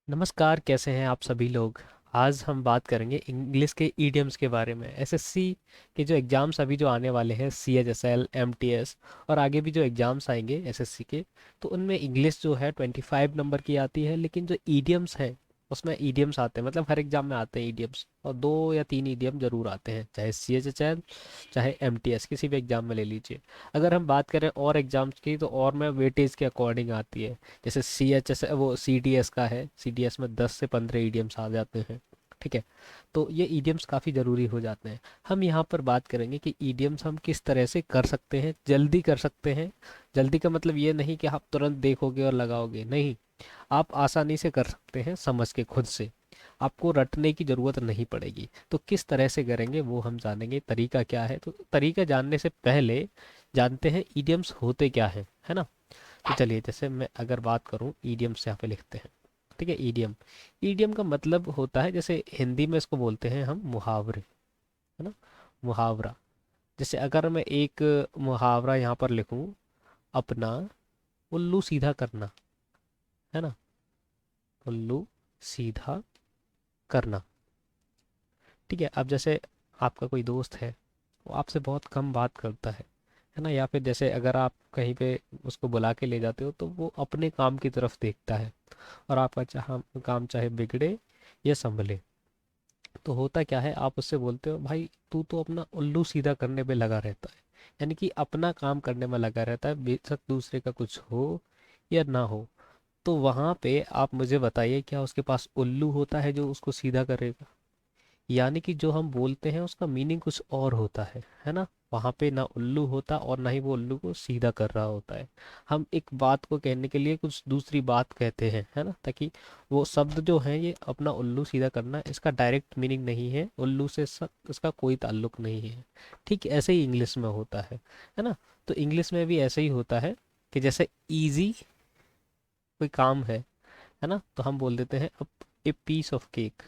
नमस्कार, कैसे हैं आप सभी लोग। आज हम बात करेंगे इंग्लिश के ईडियम्स के बारे में। एसएससी के जो एग्ज़ाम्स अभी जो आने वाले हैं, सीएचएसएल, एमटीएस और आगे भी जो एग्ज़ाम्स आएंगे एसएससी के, तो उनमें इंग्लिश जो है 25 नंबर की आती है। लेकिन जो ईडियम्स हैं उसमें ईडियम्स आते हैं, मतलब हर एग्ज़ाम में आते हैं ईडियम्स, और 2 या 3 ईडियम ज़रूर आते हैं, चाहे सीएचएसएल चाहे एमटीएस, किसी भी एग्ज़ाम में ले लीजिए। अगर हम बात करें और एग्ज़ाम्स की, तो और में वेटेज के अकॉर्डिंग आती है। जैसे सी एच एस वो सी डी एस का है, सी डी एस में 10 से 15 ईडियम्स आ जाते हैं। ठीक है, तो ये ईडियम्स काफ़ी ज़रूरी हो जाते हैं। हम यहाँ पर बात करेंगे कि ईडियम्स हम किस तरह से कर सकते हैं, जल्दी कर सकते हैं। जल्दी का मतलब ये नहीं कि आप तुरंत देखोगे और लगाओगे, नहीं। आप आसानी से कर सकते हैं, समझ के खुद से। आपको रटने की ज़रूरत नहीं पड़ेगी। तो किस तरह से करेंगे वो हम जानेंगे, तरीका क्या है। तो तरीका जानने से पहले जानते हैं ईडियम्स होते क्या है ना। तो चलिए, जैसे मैं अगर बात करूं, ईडियम से यहाँ पे लिखते हैं। ठीक है, ईडियम। ईडियम का मतलब होता है, जैसे हिंदी में इसको बोलते हैं हम मुहावरे, है ना। मुहावरा। जैसे अगर मैं एक मुहावरा यहाँ पर लिखूं, अपना उल्लू सीधा करना, है ना। उल्लू सीधा करना। ठीक है, अब जैसे आपका कोई दोस्त है, वो आपसे बहुत कम बात करता है ना। या फिर जैसे अगर आप कहीं पे उसको बुला के ले जाते हो, तो वो अपने काम की तरफ देखता है, और आपका काम चाहे बिगड़े या संभले। तो होता क्या है, आप उससे बोलते हो, भाई तू तो अपना उल्लू सीधा करने पे लगा रहता है। यानी कि अपना काम करने में लगा रहता है, बेशक दूसरे का कुछ हो या ना हो। तो वहां पे आप मुझे बताइए, क्या उसके पास उल्लू होता है जो उसको सीधा करेगा? यानी कि जो हम बोलते हैं उसका मीनिंग कुछ और होता है ना। वहाँ पे ना उल्लू होता और ना ही वो उल्लू को सीधा कर रहा होता है। हम एक बात को कहने के लिए कुछ दूसरी बात कहते हैं, है ना, ताकि वो शब्द जो है, ये अपना उल्लू सीधा करना, इसका डायरेक्ट मीनिंग नहीं है, उल्लू से इसका कोई ताल्लुक नहीं है। ठीक ऐसे ही इंग्लिश में होता है ना। तो इंग्लिश में भी ऐसे ही होता है कि जैसे इजी कोई काम है ना, तो हम बोल देते हैं a piece of cake.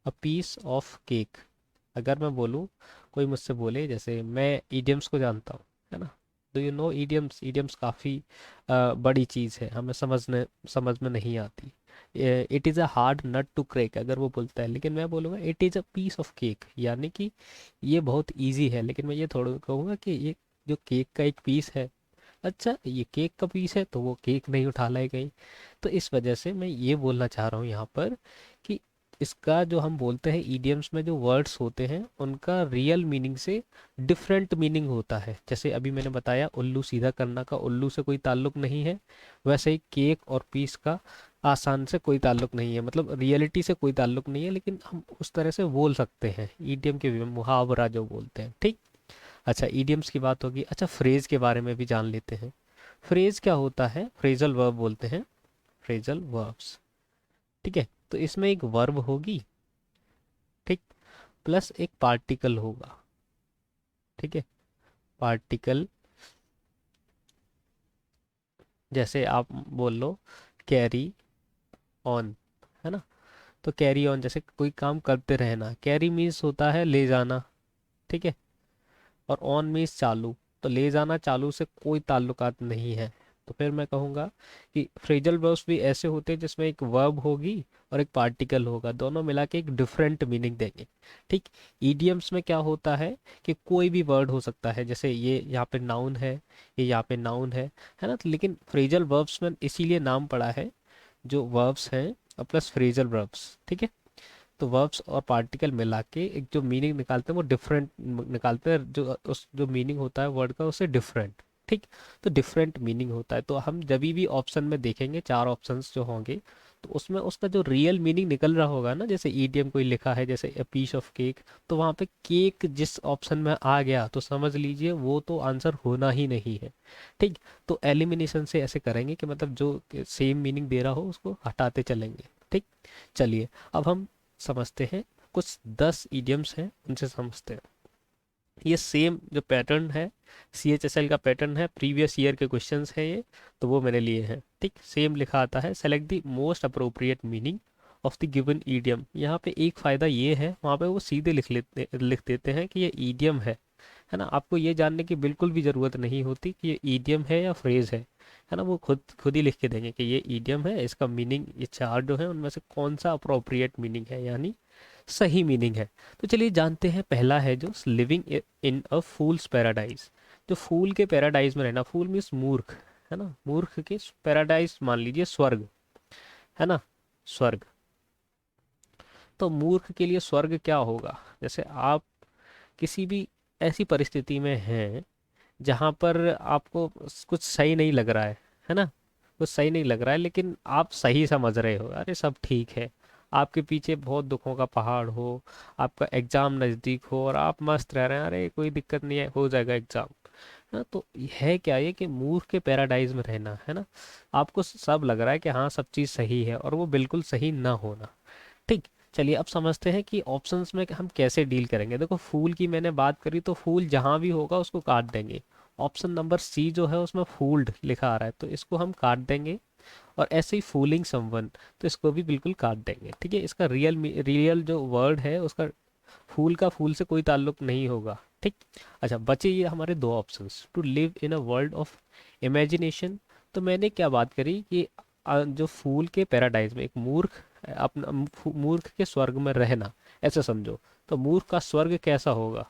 A piece of cake. अगर मैं बोलूँ, कोई मुझसे बोले, जैसे मैं ईडियम्स को जानता हूँ, है ना। Do you know idioms? Idioms काफ़ी बड़ी चीज़ है, हमें समझ में नहीं आती। It is a hard nut to crack, अगर वो बोलता है। लेकिन मैं बोलूँगा it is a piece of cake, यानी कि ये बहुत इजी है। लेकिन मैं ये थोड़ा कहूँगा कि ये जो केक का एक पीस है, अच्छा ये केक का पीस है, तो वो केक नहीं उठा लाए कहीं। तो इस वजह से मैं ये बोलना चाह रहा हूँ यहाँ पर कि इसका जो हम बोलते हैं, ईडियम्स में जो वर्ड्स होते हैं उनका रियल मीनिंग से डिफरेंट मीनिंग होता है। जैसे अभी मैंने बताया, उल्लू सीधा करना का उल्लू से कोई ताल्लुक नहीं है, वैसे ही केक और पीस का आसान से कोई ताल्लुक नहीं है, मतलब रियलिटी से कोई ताल्लुक नहीं है, लेकिन हम उस तरह से बोल सकते हैं ईडियम के मुहावरा जो बोलते हैं। ठीक। अच्छा, ईडियम्स की बात होगी। अच्छा, फ्रेज के बारे में भी जान लेते हैं। फ्रेज क्या होता है? फ्रेजल वर्ब बोलते हैं, फ्रेजल वर्ब्स। ठीक है, तो इसमें एक वर्ब होगी, ठीक, प्लस एक पार्टिकल होगा। ठीक है, पार्टिकल। जैसे आप बोल लो कैरी ऑन, है ना। तो कैरी ऑन, जैसे कोई काम करते रहना, कैरी मीन्स होता है ले जाना। ठीक है, और ऑन मीन्स चालू। तो ले जाना चालू से कोई ताल्लुकात नहीं है। तो फिर मैं कहूँगा कि फ्रेजल वर्ब्स भी ऐसे होते हैं जिसमें एक वर्ब होगी और एक पार्टिकल होगा, दोनों मिला के एक डिफरेंट मीनिंग देंगे। ठीक। ईडियम्स में क्या होता है कि कोई भी वर्ड हो सकता है, जैसे ये यहाँ पे नाउन है, ये यहाँ पे नाउन है ना। तो लेकिन फ्रेजल वर्ब्स में इसीलिए नाम पड़ा है, जो वर्ब्स हैं और प्लस फ्रेजल वर्ब्स। ठीक है, तो वर्ब्स और पार्टिकल मिला के एक जो मीनिंग निकालते हैं वो डिफरेंट निकालते हैं, जो उस जो मीनिंग होता है वर्ड का उससे डिफरेंट। ठीक। तो डिफरेंट मीनिंग होता है, तो हम जब भी ऑप्शन में देखेंगे, 4 ऑप्शंस जो होंगे, तो उसमें उसका जो रियल मीनिंग निकल रहा होगा ना, जैसे ईडियम कोई लिखा है जैसे ए पीस ऑफ केक, तो वहाँ पे केक जिस ऑप्शन में आ गया, तो समझ लीजिए वो तो आंसर होना ही नहीं है। ठीक। तो एलिमिनेशन से ऐसे करेंगे कि मतलब जो सेम मीनिंग दे रहा हो उसको हटाते चलेंगे। ठीक। चलिए, अब हम समझते हैं, कुछ 10 ईडियम्स हैं उनसे समझते हैं। ये सेम जो पैटर्न है, सीएचएसएल का पैटर्न है, प्रीवियस ईयर के क्वेश्चंस है ये, तो वो मैंने लिए हैं। ठीक, सेम लिखा आता है, select the most appropriate meaning of the given idiom. यहाँ पे एक फ़ायदा ये है, वहाँ पे वो सीधे लिख देते हैं कि ये ईडियम है, है ना। आपको ये जानने की बिल्कुल भी ज़रूरत नहीं होती कि ये ईडियम है या फ्रेज है ना। वो खुद खुद ही लिख के देंगे कि ये ईडियम है, इसका मीनिंग ये चार जो है उनमें से कौन सा अप्रोप्रिएट मीनिंग है, यानी सही मीनिंग है। तो चलिए जानते हैं, पहला है जो living in a fools paradise. जो फूल के पैराडाइज में रहना, फूल मीन्स मूर्ख, है ना, मूर्ख के पैराडाइज मान लीजिए स्वर्ग, है ना, स्वर्ग। तो मूर्ख के लिए स्वर्ग क्या होगा? जैसे आप किसी भी ऐसी परिस्थिति में हैं जहाँ पर आपको कुछ सही नहीं लग रहा है ना, कुछ सही नहीं लग रहा है, लेकिन आप सही समझ रहे हो, अरे सब ठीक है, आपके पीछे बहुत दुखों का पहाड़ हो, आपका एग्जाम नज़दीक हो और आप मस्त रह रहे हैं, अरे कोई दिक्कत नहीं है, हो जाएगा एग्जाम, है ना। तो है क्या ये कि मूर्ख के पैराडाइज में रहना, है ना। आपको सब लग रहा है कि हाँ सब चीज़ सही है और वो बिल्कुल सही ना होना। ठीक। चलिए अब समझते हैं कि ऑप्शंस में हम कैसे डील करेंगे। देखो फूल की मैंने बात करी, तो फूल जहाँ भी होगा उसको काट देंगे। ऑप्शन नंबर सी जो है उसमें फूल्ड लिखा आ रहा है, तो इसको हम काट देंगे। और ऐसे ही फूलिंग समवन, तो इसको भी बिल्कुल काट देंगे। ठीक है, इसका रियल जो वर्ड है उसका फूल का फूल से कोई ताल्लुक नहीं होगा। ठीक। अच्छा, बचे ये हमारे दो options, to live in a world of imagination. तो मैंने क्या बात करी कि जो फूल के पैराडाइज में एक मूर्ख अपना मूर्ख के स्वर्ग में रहना, ऐसे समझो। तो मूर्ख का स्वर्ग कैसा होगा?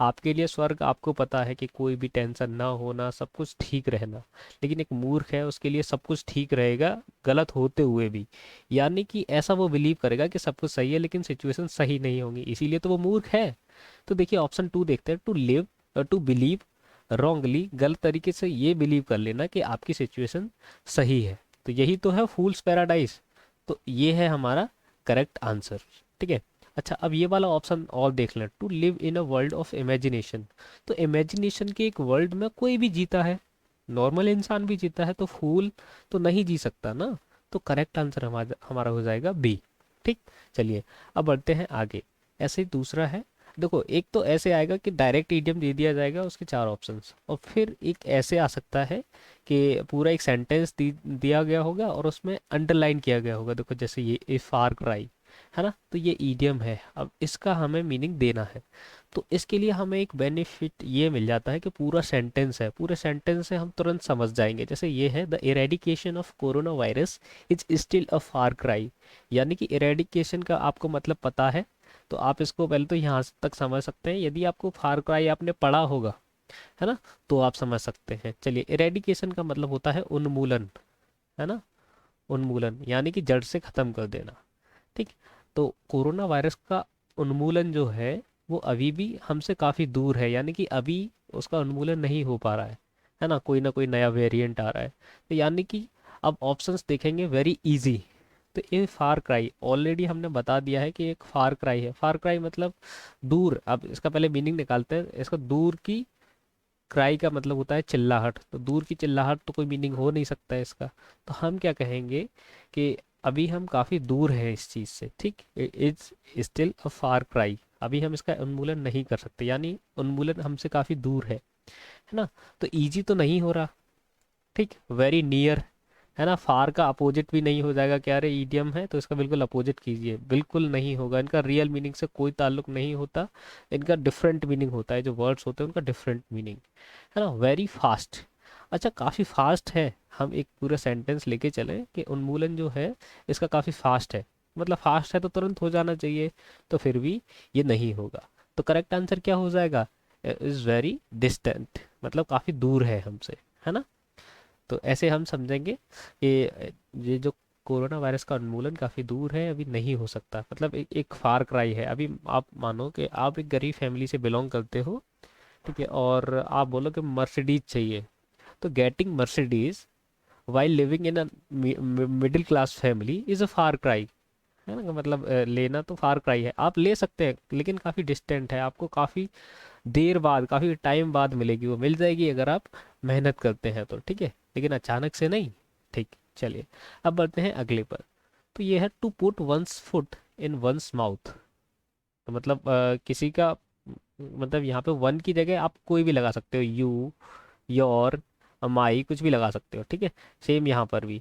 आपके लिए स्वर्ग आपको पता है कि कोई भी टेंशन ना होना, सब कुछ ठीक रहना। लेकिन एक मूर्ख है, उसके लिए सब कुछ ठीक रहेगा, गलत होते हुए भी। यानी कि ऐसा वो बिलीव करेगा कि सब कुछ सही है लेकिन सिचुएशन सही नहीं होंगी, इसीलिए तो वो मूर्ख है। तो देखिए ऑप्शन टू देखते हैं, to live, to believe wrongly, गलत तरीके से ये बिलीव कर लेना कि आपकी सिचुएशन सही है। तो यही तो है फूल्स पैराडाइज। तो ये है हमारा करेक्ट आंसर। ठीक है। अच्छा, अब ये वाला ऑप्शन और देख लें, to live in a world of imagination. तो इमेजिनेशन के एक वर्ल्ड में कोई भी जीता है, नॉर्मल इंसान भी जीता है, तो फूल तो नहीं जी सकता ना। तो करेक्ट आंसर हमारा हमारा हो जाएगा बी। ठीक। चलिए अब बढ़ते हैं आगे। ऐसे ही दूसरा है, देखो एक तो ऐसे आएगा कि डायरेक्ट ईडियम दे दिया जाएगा उसके चार ऑप्शंस, और फिर एक ऐसे आ सकता है कि पूरा एक सेंटेंस दिया गया होगा और उसमें अंडरलाइन किया गया होगा, देखो जैसे ये ए फार क्राई, है ना। तो ये ईडियम है, अब इसका हमें मीनिंग देना है। तो इसके लिए हमें एक बेनिफिट ये मिल जाता है कि पूरा सेंटेंस है, पूरे सेंटेंस से हम तुरंत समझ जाएंगे। जैसे ये है, the eradication of corona virus is still a far cry. यानी कि इरेडिकेशन का आपको मतलब पता है, तो आप इसको पहले तो यहाँ तक समझ सकते हैं। यदि आपको फार क्राई आपने पढ़ा होगा, है ना, तो आप समझ सकते हैं। चलिए, इरेडिकेशन का मतलब होता है उन्मूलन, है ना, उन्मूलन यानी कि जड़ से खत्म कर देना। ठीक। तो कोरोना वायरस का उन्मूलन जो है वो अभी भी हमसे काफ़ी दूर है, यानी कि अभी उसका उन्मूलन नहीं हो पा रहा है ना कोई नया वेरिएंट आ रहा है। तो यानी कि अब ऑप्शंस देखेंगे, वेरी इजी। तो ये फार क्राई ऑलरेडी हमने बता दिया है कि एक फार क्राई है। फार क्राई मतलब दूर। अब इसका पहले मीनिंग निकालते हैं। इसका दूर की, क्राई का मतलब होता है चिल्लाहट, तो दूर की चिल्लाहट तो कोई मीनिंग हो नहीं सकता है इसका। तो हम क्या कहेंगे कि अभी हम काफ़ी दूर हैं इस चीज़ से। ठीक। It's still a far cry, अभी हम इसका उन्मूलन नहीं कर सकते, यानी उन्मूलन हमसे काफ़ी दूर है ना। तो इजी तो नहीं हो रहा। ठीक। वेरी नियर, है ना। फार का अपोजिट भी नहीं हो जाएगा कि अरे ईडियम है तो इसका बिल्कुल अपोजिट कीजिए, बिल्कुल नहीं होगा। इनका रियल मीनिंग से कोई ताल्लुक नहीं होता, इनका डिफरेंट मीनिंग होता है। जो वर्ड्स होते हैं उनका डिफरेंट मीनिंग, है ना। वेरी फास्ट, अच्छा काफ़ी फास्ट है। हम एक पूरा सेंटेंस लेके चले कि उन्मूलन जो है इसका काफ़ी फास्ट है, मतलब फास्ट है तो तुरंत हो जाना चाहिए, तो फिर भी ये नहीं होगा। तो करेक्ट आंसर क्या हो जाएगा? इज़ वेरी डिस्टेंट, मतलब काफ़ी दूर है हमसे, है ना। तो ऐसे हम समझेंगे कि ये जो कोरोना वायरस का उन्मूलन काफ़ी दूर है, अभी नहीं हो सकता, मतलब एक फार क्राई है। अभी आप मानो कि आप एक गरीब फैमिली से बिलोंग करते हो, ठीक है, और आप बोलो कि मर्सिडीज चाहिए। तो getting Mercedes while living in a middle class family is a far cry, है ना। मतलब लेना तो फार क्राई है, आप ले सकते हैं लेकिन काफ़ी डिस्टेंट है, आपको काफ़ी देर बाद, काफ़ी टाइम बाद मिलेगी। वो मिल जाएगी अगर आप मेहनत करते हैं तो, ठीक है, लेकिन अचानक से नहीं। ठीक। चलिए अब बढ़ते हैं अगले पर। तो ये है, to put one's foot in one's mouth. तो मतलब किसी का, मतलब यहाँ पे वन की जगह आप कोई भी लगा सकते हो, यू, योर, माई, कुछ भी लगा सकते हो। ठीक है। सेम यहाँ पर भी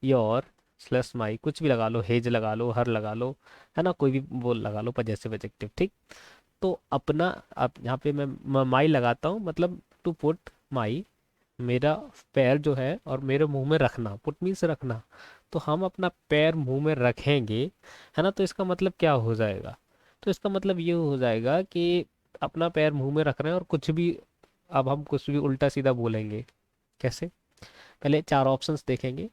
योर स्लस माई कुछ भी लगा लो, हेज लगा लो, हर लगा लो, है ना, कोई भी बोल लगा लो, पजेसिव एडजेक्टिव। ठीक। तो अपना, अब यहाँ पे मैं माई लगाता हूँ, मतलब टू पुट माई, मेरा पैर जो है और मेरे मुंह में रखना, पुट मीन्स रखना। तो हम अपना पैर मुंह में रखेंगे, है ना, तो इसका मतलब क्या हो जाएगा? तो इसका मतलब ये हो जाएगा कि अपना पैर मुंह में रख रहे हैं और कुछ भी, अब हम कुछ भी उल्टा सीधा बोलेंगे। कैसे? पहले चार ऑप्शंस देखेंगे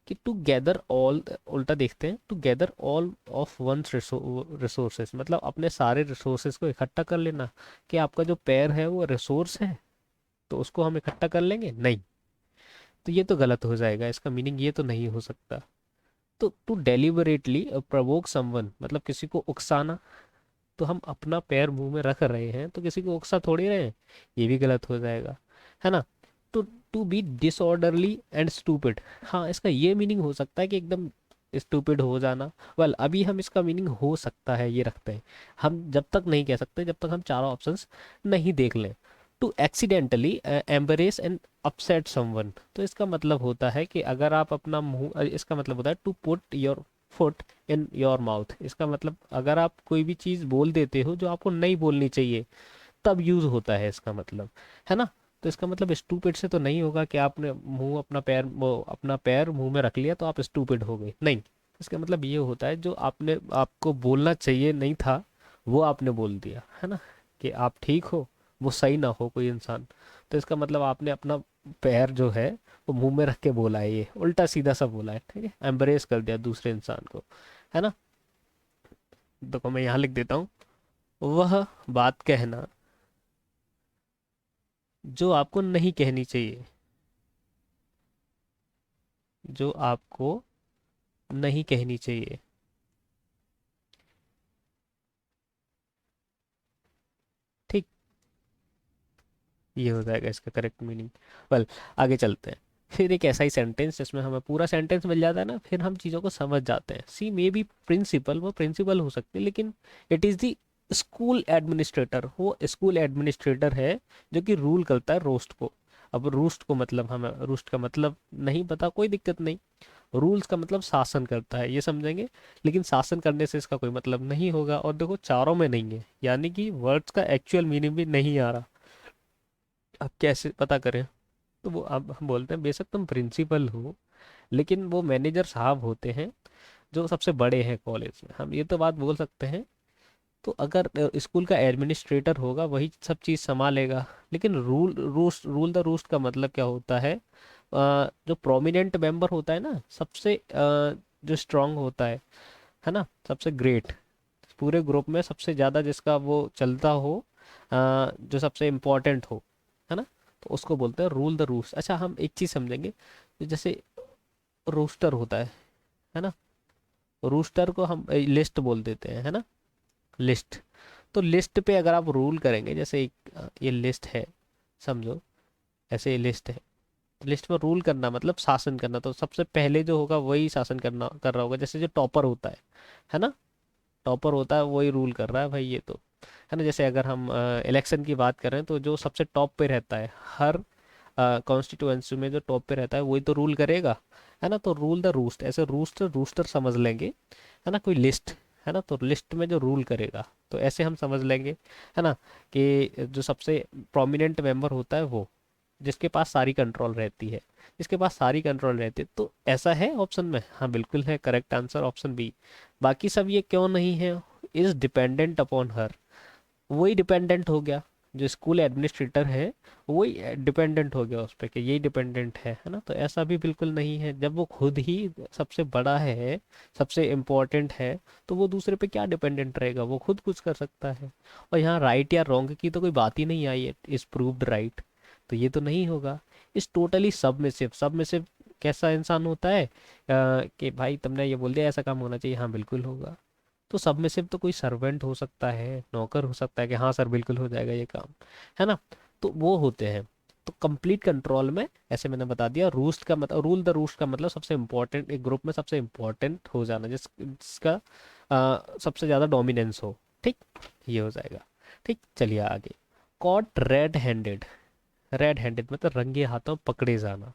कि टू गैदर ऑल, उल्टा देखते हैं, to gather all of one resources, मतलब अपने सारे रिसोर्सेस को इकट्ठा कर लेना। कि आपका जो पैर है वो रिसोर्स है, तो उसको हम इकट्ठा कर लेंगे? नहीं, तो ये तो गलत हो जाएगा, इसका मीनिंग ये तो नहीं हो सकता। तो टू डेलिबरेटली प्रोवोक समवन, मतलब किसी को उकसाना। तो हम अपना पैर मुंह में रख रहे हैं तो किसी को उकसा थोड़ी रहे हैं, ये भी गलत हो जाएगा, है ना। तो to be disorderly and stupid, हाँ इसका ये मीनिंग हो सकता है कि एकदम स्टूपिड हो जाना। वेल अभी हम इसका मीनिंग हो सकता है ये रखते हैं, हम जब तक नहीं कह सकते जब तक हम चारों ऑप्शंस नहीं देख लें। To accidentally embarrass and upset someone, तो इसका मतलब होता है कि अगर आप अपना मुंह, इसका मतलब होता है to put your foot in your mouth. इसका मतलब अगर आप कोई भी चीज़ बोल देते हो जो आपको नहीं बोलनी चाहिए, तब यूज़ होता है इसका मतलब, है ना। तो इसका मतलब स्टूपिड से तो नहीं होगा कि आपने मुंह अपना पैर, वो अपना पैर मुंह में रख लिया तो आप स्टूपिड हो गए, नहीं। इसका मतलब ये होता है जो आपने, आपको बोलना चाहिए नहीं था वो आपने बोल दिया, है ना। कि आप ठीक हो, वो सही ना हो कोई इंसान, तो इसका मतलब आपने अपना पैर जो है वो मुंह में रख के बोला है, ये उल्टा सीधा सा बोला है, ठीक है, एम्ब्रेस कर दिया दूसरे इंसान को, है ना। देखो मैं यहाँ लिख देता हूँ, वह बात कहना जो आपको नहीं कहनी चाहिए, जो आपको नहीं कहनी चाहिए। ठीक, ये हो जाएगा इसका करेक्ट मीनिंग। वेल आगे चलते हैं। फिर एक ऐसा ही सेंटेंस जिसमें हमें पूरा सेंटेंस मिल जाता है ना, फिर हम चीज़ों को समझ जाते हैं। सी मे बी प्रिंसिपल, वो प्रिंसिपल हो सकती है, लेकिन it is the school administrator, वो स्कूल एडमिनिस्ट्रेटर है जो कि रूल करता है रोस्ट को। अब रूस्ट को मतलब, हमें रूस्ट का मतलब नहीं पता, कोई दिक्कत नहीं। रूल्स का मतलब शासन करता है, ये समझेंगे। लेकिन शासन करने से इसका कोई मतलब नहीं होगा, और देखो चारों में नहीं है, यानी कि वर्ड्स का एक्चुअल मीनिंग भी नहीं आ रहा। अब कैसे पता करें? तो वो अब हम बोलते हैं बेशक तुम प्रिंसिपल हो, लेकिन वो मैनेजर साहब होते हैं जो सबसे बड़े हैं कॉलेज में, हम ये तो बात बोल सकते हैं। तो अगर स्कूल का एडमिनिस्ट्रेटर होगा वही सब चीज़ संभालेगा। लेकिन रूल द रूस्ट का मतलब क्या होता है? जो प्रोमिनेंट मेंबर होता है ना, सबसे जो स्ट्रांग होता है ना, सबसे ग्रेट, पूरे ग्रुप में सबसे ज़्यादा जिसका वो चलता हो, जो सबसे इम्पोर्टेंट हो, है ना, तो उसको बोलते हैं रूल द रूस्ट। अच्छा हम एक चीज़ समझेंगे, जैसे रोस्टर होता है ना, रूस्टर को हम लिस्ट बोल देते हैं, है ना, लिस्ट। तो लिस्ट पे अगर आप रूल करेंगे, जैसे एक ये लिस्ट है, समझो, ऐसे ये लिस्ट है, तो लिस्ट में रूल करना मतलब शासन करना, तो सबसे पहले जो होगा वही शासन करना कर रहा होगा। जैसे जो टॉपर होता है ना, टॉपर होता है वही रूल कर रहा है भाई, ये तो है ना। जैसे अगर हम इलेक्शन की बात करें तो जो सबसे टॉप पे रहता है हर कॉन्स्टिट्यूएंसी में, जो टॉप पे रहता है वही तो रूल करेगा, है ना। तो रूल द रूस्ट, ऐसे रूस्टर रूस्टर समझ लेंगे, है ना। कोई लिस्ट है ना, तो लिस्ट में जो रूल करेगा, तो ऐसे हम समझ लेंगे, है ना, कि जो सबसे प्रोमिनेंट मेंबर होता है वो, जिसके पास सारी कंट्रोल रहती है, जिसके पास सारी कंट्रोल रहती है। तो ऐसा है ऑप्शन में, हाँ बिल्कुल है, करेक्ट आंसर ऑप्शन बी। बाकी सब ये क्यों नहीं है? इज डिपेंडेंट अपॉन हर, वही डिपेंडेंट हो गया, जो स्कूल एडमिनिस्ट्रेटर है वही डिपेंडेंट हो गया उस पर, कि यही डिपेंडेंट है ना। तो ऐसा भी बिल्कुल नहीं है, जब वो खुद ही सबसे बड़ा है, सबसे इम्पोर्टेंट है, तो वो दूसरे पे क्या डिपेंडेंट रहेगा, वो खुद कुछ कर सकता है। और यहाँ राइट या रॉन्ग की तो कोई बात ही नहीं आई है, इज प्रूव्ड राइट, तो ये तो नहीं होगा। इस टोटली सबमिसिव, सबमिसिव कैसा इंसान होता है, कि भाई तुमने ये बोल दिया ऐसा काम होना चाहिए, हाँ बिल्कुल होगा। तो सब में से तो कोई सर्वेंट हो सकता है, नौकर हो सकता है कि हाँ सर बिल्कुल हो जाएगा ये काम, है ना। तो वो होते हैं। तो कंप्लीट कंट्रोल में, ऐसे मैंने बता दिया, रूस्ट का मतलब, रूल द रूस्ट का मतलब सबसे इंपॉर्टेंट, एक ग्रुप में सबसे इंपॉर्टेंट हो जाना, जिसका सबसे ज़्यादा डोमिनेंस हो। ठीक, ये हो जाएगा। ठीक, चलिए आगे। Cot red handed, red handed मतलब रंगे हाथों पकड़े जाना।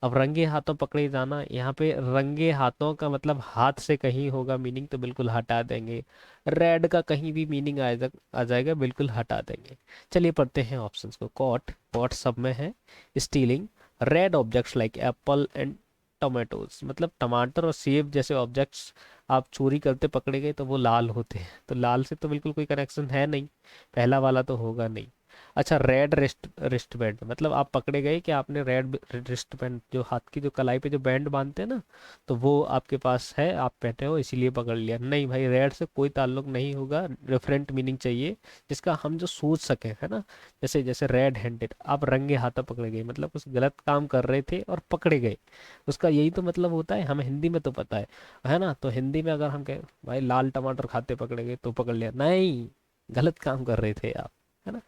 अब रंगे हाथों पकड़े जाना, यहाँ पे रंगे हाथों का मतलब हाथ से कहीं होगा मीनिंग, तो बिल्कुल हटा देंगे। रेड का कहीं भी मीनिंग आ जाएगा, बिल्कुल हटा देंगे। चलिए पढ़ते हैं ऑप्शंस को। कॉट, कॉट सब में है। Stealing, red objects like Apple and tomatoes, मतलब टमाटर और सेब जैसे ऑब्जेक्ट्स आप चोरी करते पकड़े गए तो वो लाल होते हैं, तो लाल से तो बिल्कुल कोई कनेक्शन है नहीं, पहला वाला तो होगा नहीं। अच्छा, रेड रिस्ट बैंड, मतलब आप पकड़े गए कि आपने रेड रिस्ट बैंड, जो हाथ की जो कलाई पे जो बैंड बांधते हैं ना, तो वो आपके पास है, आप पहने हो इसीलिए पकड़ लिया। नहीं भाई, रेड से कोई ताल्लुक नहीं होगा, डिफरेंट मीनिंग चाहिए जिसका हम जो सोच सकें, है ना। जैसे जैसे रेड हैंडेड, आप रंगे हाथों पकड़े गए, मतलब कुछ गलत काम कर रहे थे और पकड़े गए, उसका यही तो मतलब होता है। हमें हिंदी में तो पता है ना। तो हिंदी में अगर हम कहें भाई लाल टमाटर खाते पकड़े गए, तो पकड़ लिया, नहीं, गलत काम कर रहे थे आप, है ना।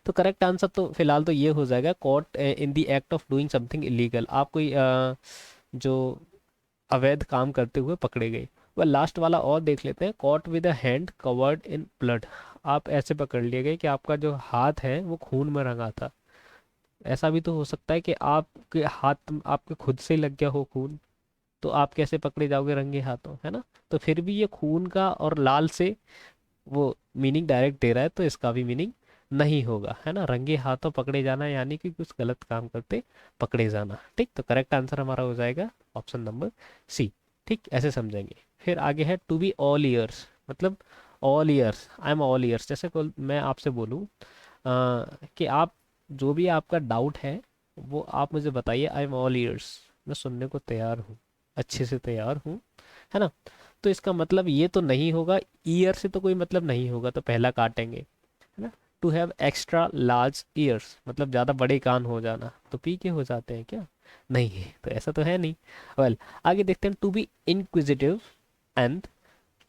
तो करेक्ट आंसर तो फिलहाल तो ये हो जाएगा, caught in the act of doing something illegal, आप कोई जो अवैध काम करते हुए पकड़े गए। वह लास्ट वाला और देख लेते हैं, caught with a hand covered in blood, आप ऐसे पकड़ लिए गए कि आपका जो हाथ है वो खून में रंगा था। ऐसा भी तो हो सकता है कि आपके हाथ आपके खुद से लग गया हो खून, तो आप कैसे पकड़े जाओगे रंगे हाथों, है ना। तो फिर भी ये खून का और लाल से वो मीनिंग डायरेक्ट दे रहा है, तो इसका भी मीनिंग नहीं होगा, है ना। रंगे हाथों पकड़े जाना यानी कि कुछ गलत काम करते पकड़े जाना। ठीक, तो करेक्ट आंसर हमारा हो जाएगा ऑप्शन नंबर सी। ठीक, ऐसे समझेंगे। फिर आगे है टू बी ऑल ईयर्स, मतलब all years, I am all years, जैसे मैं आपसे बोलूँ कि आप जो भी आपका डाउट है वो आप मुझे बताइए, आई एम ऑल ईयर्स, मैं सुनने को तैयार हूँ, अच्छे से तैयार हूँ, है ना। तो इसका मतलब ये तो नहीं होगा, ईयर से तो कोई मतलब नहीं होगा, तो पहला काटेंगे, है ना। To have extra large ears, मतलब ज़्यादा बड़े कान हो जाना, तो पी के हो जाते हैं क्या, नहीं है, तो ऐसा तो है नहीं। वेल, आगे देखते हैं, to be inquisitive and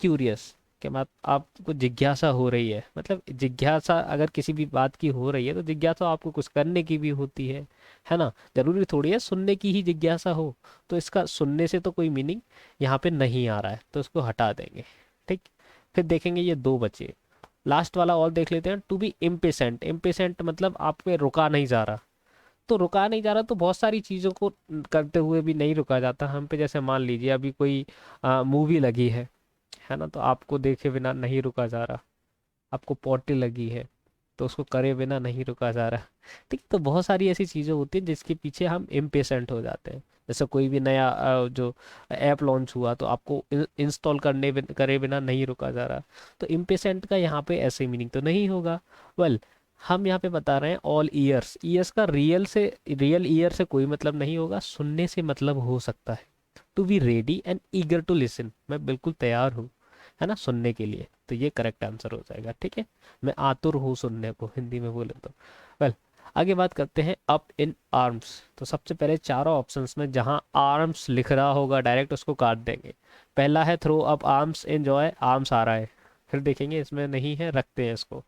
curious, के बाद आपको जिज्ञासा हो रही है, मतलब जिज्ञासा अगर किसी भी बात की हो रही है तो जिज्ञासा आपको कुछ करने की भी होती है ना। जरूरी थोड़ी है सुनने की ही जिज्ञासा हो, तो इसका सुनने से तो कोई मीनिंग यहाँ पे नहीं आ रहा है, तो इसको हटा देंगे। ठीक, फिर देखेंगे ये दो बचे, लास्ट वाला और देख लेते हैं। टू बी इम्पेशेंट, इम्पेशेंट मतलब आप पे रुका नहीं जा रहा, तो रुका नहीं जा रहा तो बहुत सारी चीज़ों को करते हुए भी नहीं रुका जाता हम पे। जैसे मान लीजिए अभी कोई मूवी लगी है ना, तो आपको देखे बिना नहीं रुका जा रहा, आपको पॉटी लगी है तो उसको करे बिना नहीं रुका जा रहा। ठीक, तो बहुत सारी ऐसी चीज़ें होती हैं जिसके पीछे हम इम्पेशेंट हो जाते हैं। जैसे कोई भी नया जो ऐप लॉन्च हुआ तो आपको इंस्टॉल करे बिना नहीं रुका जा रहा, तो इम्पेशेंट का यहाँ पे ऐसे मीनिंग तो नहीं होगा। वेल, हम यहाँ पे बता रहे हैं ऑल ईयर्स, ईयर्स का रियल ईयर से कोई मतलब नहीं होगा, सुनने से मतलब हो सकता है। To be ready and eager to listen, मैं बिल्कुल तैयार हूँ, है ना, सुनने के लिए, तो ये करेक्ट आंसर हो जाएगा। ठीक है, मैं आतुर हूँ सुनने को, हिंदी में बोले तो। वेल, आगे बात करते हैं अप इन आर्म्स, तो सबसे पहले चारों ऑप्शंस में जहाँ आर्म्स लिख रहा होगा डायरेक्ट उसको काट देंगे। पहला है throw up arms enjoy, arms आ रहा है, फिर देखेंगे इसमें नहीं है, रखते हैं इसको।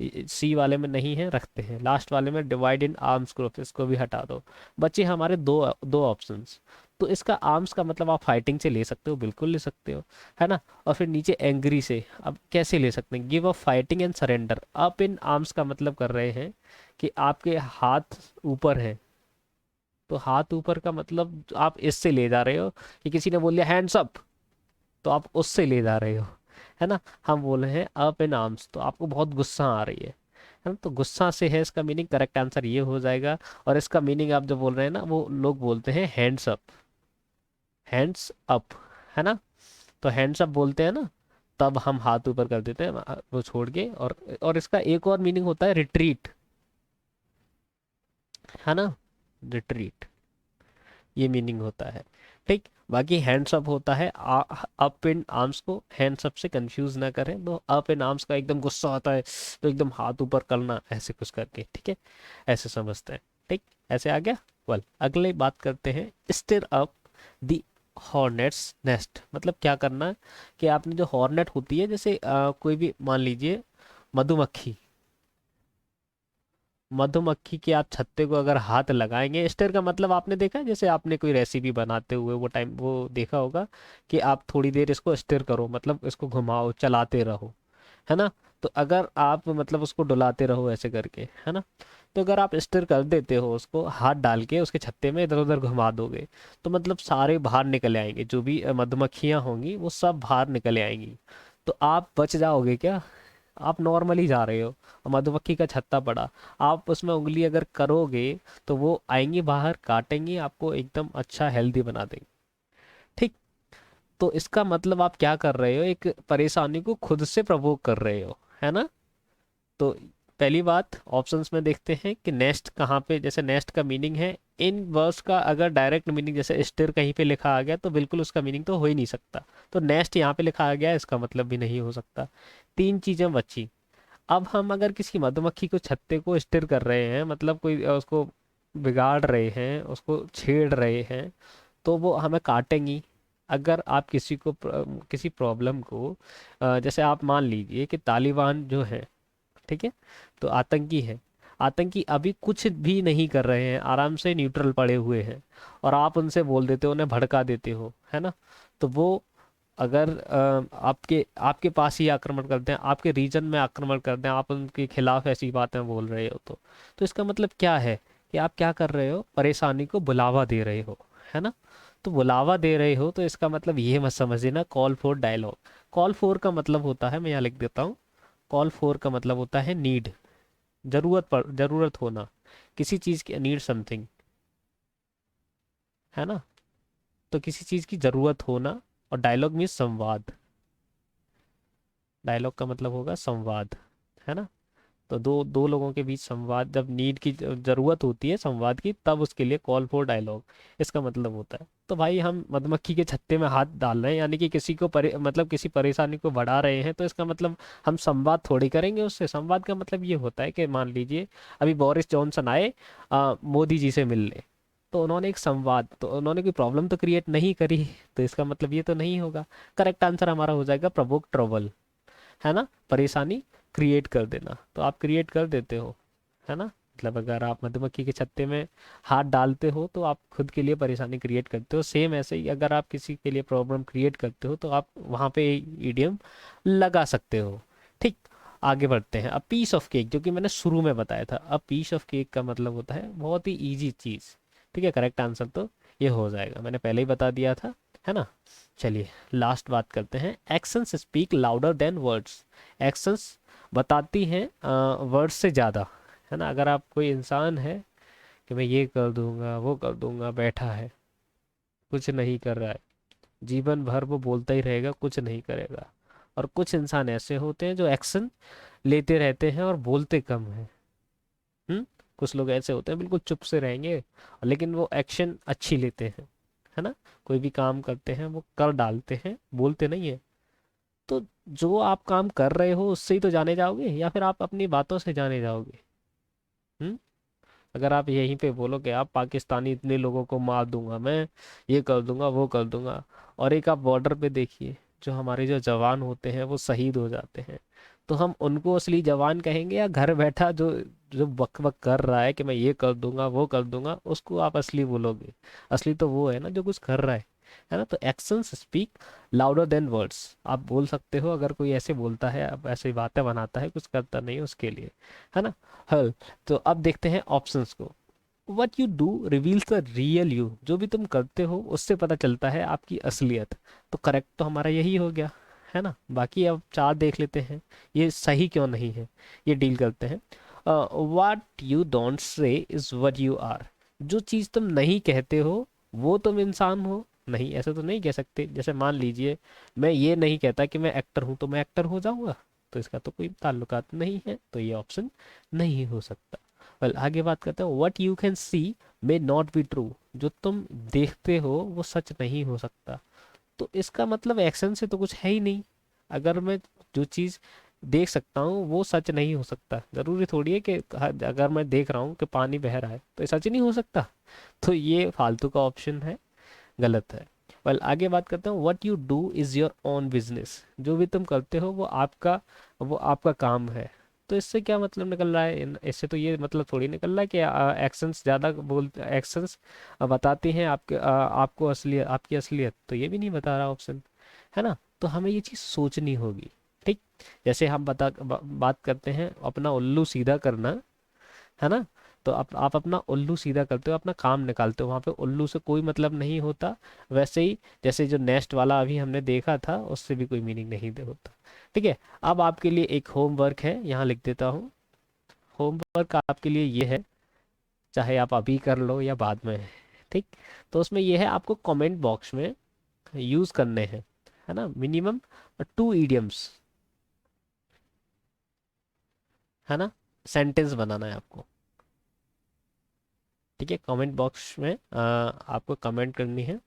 सी वाले में नहीं है, रखते हैं। लास्ट वाले में डिवाइड इन आर्म्स ग्रुप, इसको भी हटा दो। बचे हमारे दो दो ऑप्शंस, तो इसका आर्म्स का मतलब आप फाइटिंग से ले सकते हो, बिल्कुल ले सकते हो, है ना। और फिर नीचे एंग्री से, अब कैसे ले सकते हैं, give up fighting and surrender. Up in arms का मतलब कर रहे हैं कि आपके हाथ ऊपर है, तो हाथ ऊपर का मतलब आप इससे ले जा रहे हो, कि किसी ने बोल दिया हैंड्स अप, तो आप उससे ले जा रहे हो, है ना। हम बोल रहे हैं अप इन आर्म्स, तो आपको बहुत गुस्सा आ रही है ना, तो गुस्सा से है इसका मीनिंग, करेक्ट आंसर ये हो जाएगा। और इसका मीनिंग आप जो बोल रहे हैं ना, वो लोग बोलते हैं हैंड्स अप, हैंड्स अप, है ना। तो हैंड्स अप बोलते हैं ना, तब हम हाथ ऊपर कर देते हैं वो छोड़ के। और इसका एक और मीनिंग होता है रिट्रीट, है ना, रिट्रीट, ये मीनिंग होता है। ठीक, बाकी हैंड्स अप होता है अप इन आर्म्स को हैंड्स अप से कंफ्यूज ना करें, तो अप इन आर्म्स का एकदम गुस्सा आता है तो एकदम हाथ ऊपर करना ऐसे कुछ करके, ठीक है, ऐसे समझते हैं। ठीक, ऐसे आ गया। वेल, अगले बात करते हैं stir up the hornets nest, मतलब क्या करना है कि आपने जो हॉर्नेट होती है, जैसे कोई भी मान लीजिए मधुमक्खी, मधुमक्खी के आप छत्ते को अगर हाथ लगाएंगे, स्टर का मतलब आपने देखा है, जैसे आपने कोई रेसिपी बनाते हुए वो देखा होगा कि आप थोड़ी देर इसको स्टर करो, मतलब इसको घुमाओ, चलाते रहो, है ना। तो अगर आप मतलब उसको डुलाते रहो ऐसे करके, है ना, तो अगर आप स्टिर कर देते हो उसको, हाथ डाल के उसके छत्ते में इधर उधर घुमा दोगे, तो मतलब सारे बाहर निकल आएंगे, जो भी मधुमक्खियां होंगी वो सब बाहर निकल आएंगी। तो आप बच जाओगे क्या? आप नॉर्मली जा रहे हो और मधुमक्खी का छत्ता पड़ा, आप उसमें उंगली अगर करोगे तो वो आएंगी बाहर, काटेंगी आपको, एकदम अच्छा हेल्दी बना देंगे। ठीक। तो इसका मतलब आप क्या कर रहे हो, एक परेशानी को खुद से प्रवोक कर रहे हो, है ना? तो पहली बात ऑप्शंस में देखते हैं कि नेस्ट कहाँ पे, जैसे नेस्ट का मीनिंग है, इन वर्ड्स का अगर डायरेक्ट मीनिंग जैसे स्टिर कहीं पे लिखा आ गया तो बिल्कुल उसका मीनिंग तो हो ही नहीं सकता। तो नेस्ट यहाँ पे लिखा आ गया, इसका मतलब भी नहीं हो सकता। तीन चीजें बची। अब हम अगर किसी मधुमक्खी को छत्ते को स्टिर कर रहे हैं, मतलब कोई उसको बिगाड़ रहे हैं, उसको छेड़ रहे हैं, तो वो हमें काटेंगी। अगर आप किसी को किसी प्रॉब्लम को जैसे आप मान लीजिए कि तालिबान जो है, ठीक है, तो आतंकी है, आतंकी अभी कुछ भी नहीं कर रहे हैं, आराम से न्यूट्रल पड़े हुए हैं, और आप उनसे बोल देते हो, उन्हें भड़का देते हो, है ना? तो वो अगर आपके आपके पास ही आक्रमण करते हैं, आपके रीजन में आक्रमण करते हैं, आप उनके खिलाफ ऐसी बातें बोल रहे हो, तो इसका मतलब क्या है कि आप क्या कर रहे हो, परेशानी को बुलावा दे रहे हो, है ना? तो बुलावा दे रहे हो, तो इसका मतलब ये मत समझिए ना call for dialogue. Call for का मतलब होता है, मैं यहाँ लिख देता हूँ, कॉल फॉर का मतलब होता है नीड, जरूरत होना, किसी चीज की, नीड समथिंग, है ना? तो किसी चीज की जरूरत होना। और डायलॉग मीन्स संवाद, डायलॉग का मतलब होगा संवाद, है ना? तो दो दो लोगों के बीच संवाद, जब नीड की जरूरत होती है संवाद की, तब उसके लिए कॉल फॉर डायलॉग इसका मतलब होता है। तो भाई हम मधुमक्खी के छत्ते में हाथ डाल रहे हैं, यानी कि किसी को मतलब किसी परेशानी को बढ़ा रहे हैं, तो इसका मतलब हम संवाद थोड़ी करेंगे उससे। संवाद का मतलब ये होता है कि मान लीजिए अभी बोरिस जॉनसन आए मोदी जी से मिलने, तो उन्होंने एक संवाद, तो उन्होंने कोई प्रॉब्लम तो क्रिएट नहीं करी, तो इसका मतलब ये तो नहीं होगा। करेक्ट आंसर हमारा हो जाएगा प्रवोक ट्रबल, है ना? परेशानी क्रिएट कर देना, तो आप क्रिएट कर देते हो, है ना? मतलब अगर आप मधुमक्खी के छत्ते में हाथ डालते हो तो आप खुद के लिए परेशानी क्रिएट करते हो। सेम ऐसे ही अगर आप किसी के लिए प्रॉब्लम क्रिएट करते हो तो आप वहाँ पे इडियम लगा सकते हो। ठीक। आगे बढ़ते हैं। अब पीस ऑफ केक, जो कि मैंने शुरू में बताया था, अब पीस ऑफ केक का मतलब होता है बहुत ही इजी चीज़। ठीक है, करेक्ट आंसर तो ये हो जाएगा, मैंने पहले ही बता दिया था, है ना? चलिए लास्ट बात करते हैं, actions speak louder than words. Actions बताती हैं वर्ड्स से ज़्यादा, है ना? अगर आप, कोई इंसान है कि मैं ये कर दूंगा वो कर दूंगा, बैठा है कुछ नहीं कर रहा है, जीवन भर वो बोलता ही रहेगा, कुछ नहीं करेगा। और कुछ इंसान ऐसे होते हैं जो एक्शन लेते रहते हैं और बोलते कम है। हम्म। कुछ लोग ऐसे होते हैं बिल्कुल चुप से रहेंगे, लेकिन वो एक्शन अच्छी लेते हैं, है ना? कोई भी काम करते हैं वो कर डालते हैं, बोलते नहीं है। तो जो आप काम कर रहे हो उससे ही तो जाने जाओगे, या फिर आप अपनी बातों से जाने जाओगे? हम्म। अगर आप यहीं पे बोलो कि आप पाकिस्तानी इतने लोगों को मार दूंगा मैं, ये कर दूंगा वो कर दूंगा, और एक आप बॉर्डर पे देखिए जो हमारे जो जवान होते हैं वो शहीद हो जाते हैं, तो हम उनको असली जवान कहेंगे, या घर बैठा जो जो बक बक कर रहा है कि मैं ये कर दूंगा वो कर दूंगा, उसको आप असली बोलोगे? असली तो वो है ना जो कुछ कर रहा है ना? तो actions speak louder than words, आप बोल सकते हो अगर कोई ऐसे बोलता है, अब ऐसी बातें बनाता है, कुछ करता नहीं उसके लिए, है ना? हल। तो अब देखते हैं ऑप्शंस को। What you do reveals the real you, जो भी तुम करते हो उससे पता चलता है आपकी असलियत। तो करेक्ट तो हमारा यही हो गया, है ना? बाकी अब चार देख लेते हैं, ये सही क्यों नहीं है, ये डील करते हैं। What you don't say is what you are, जो चीज़ तुम नहीं कहते हो वो तुम इंसान हो। नहीं, ऐसा तो नहीं कह सकते। जैसे मान लीजिए मैं ये नहीं कहता कि मैं एक्टर हूँ तो मैं एक्टर हो जाऊंगा, तो इसका तो कोई ताल्लुकात नहीं है, तो ये ऑप्शन नहीं हो सकता। वेल, आगे बात करते हैं, what you can see may not be true, जो तुम देखते हो वो सच नहीं हो सकता। तो इसका मतलब एक्शन से तो कुछ है ही नहीं। अगर मैं जो चीज़ देख सकता हूँ वो सच नहीं हो सकता, जरूरी थोड़ी है कि अगर मैं देख रहा हूँ कि पानी बह रहा है तो ये सच नहीं हो सकता। तो ये फालतू का ऑप्शन है, गलत है। वेल, आगे बात करते हैं, what you do is your own business, जो भी तुम करते हो वो आपका काम है। तो इससे क्या मतलब निकल रहा है, इससे तो ये मतलब थोड़ी निकल रहा है कि एक्शंस ज़्यादा बोल, एक्शंस बताते हैं आपको असलियत, आपकी असलियत, तो ये भी नहीं बता रहा ऑप्शन, है ना? तो हमें ये चीज़ सोचनी होगी। ठीक। जैसे हम बात करते हैं अपना उल्लू सीधा करना, है ना? तो आप अपना उल्लू सीधा करते हो, अपना काम निकालते हो, वहाँ पे उल्लू से कोई मतलब नहीं होता। वैसे ही जैसे जो नेक्स्ट वाला अभी हमने देखा था उससे भी कोई मीनिंग नहीं होता। ठीक है। अब आपके लिए एक होमवर्क है, यहाँ लिख देता हूँ। होमवर्क आपके लिए ये है, चाहे आप अभी कर लो या बाद में। ठीक। तो उसमें ये है, आपको कमेंट बॉक्स में यूज़ करने हैं, है ना, मिनिमम 2 इडियम्स, है ना, सेंटेंस बनाना है आपको। ठीक है। कमेंट बॉक्स में आपको कमेंट करनी है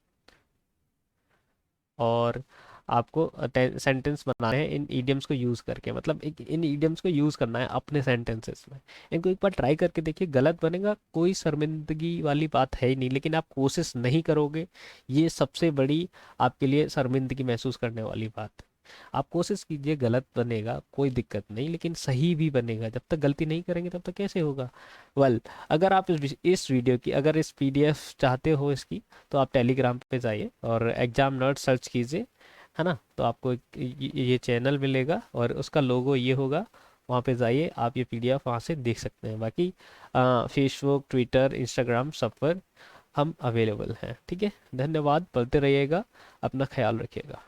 और आपको सेंटेंस बनाने हैं इन इडियम्स को यूज़ करके, मतलब एक इन इडियम्स को यूज़ करना है अपने सेंटेंसेस में। इनको एक बार ट्राई करके देखिए, गलत बनेगा कोई शर्मिंदगी वाली बात है ही नहीं, लेकिन आप कोशिश नहीं करोगे, ये सबसे बड़ी आपके लिए शर्मिंदगी महसूस करने वाली बात है। आप कोशिश कीजिए, गलत बनेगा कोई दिक्कत नहीं, लेकिन सही भी बनेगा। जब तक गलती नहीं करेंगे तब तक कैसे होगा। वेल, अगर आप इस वीडियो की, अगर इस पीडीएफ चाहते हो इसकी, तो आप टेलीग्राम पे जाइए और एग्जाम नर्ड सर्च कीजिए, है ना, तो आपको ये चैनल मिलेगा और उसका लोगो ये होगा। वहाँ पे जाइए, आप ये पीडीएफ वहाँ से देख सकते हैं। बाकी फेसबुक, ट्विटर, इंस्टाग्राम सब पर हम अवेलेबल हैं। ठीक है। धन्यवाद, पढ़ते रहिएगा, अपना ख्याल रखिएगा।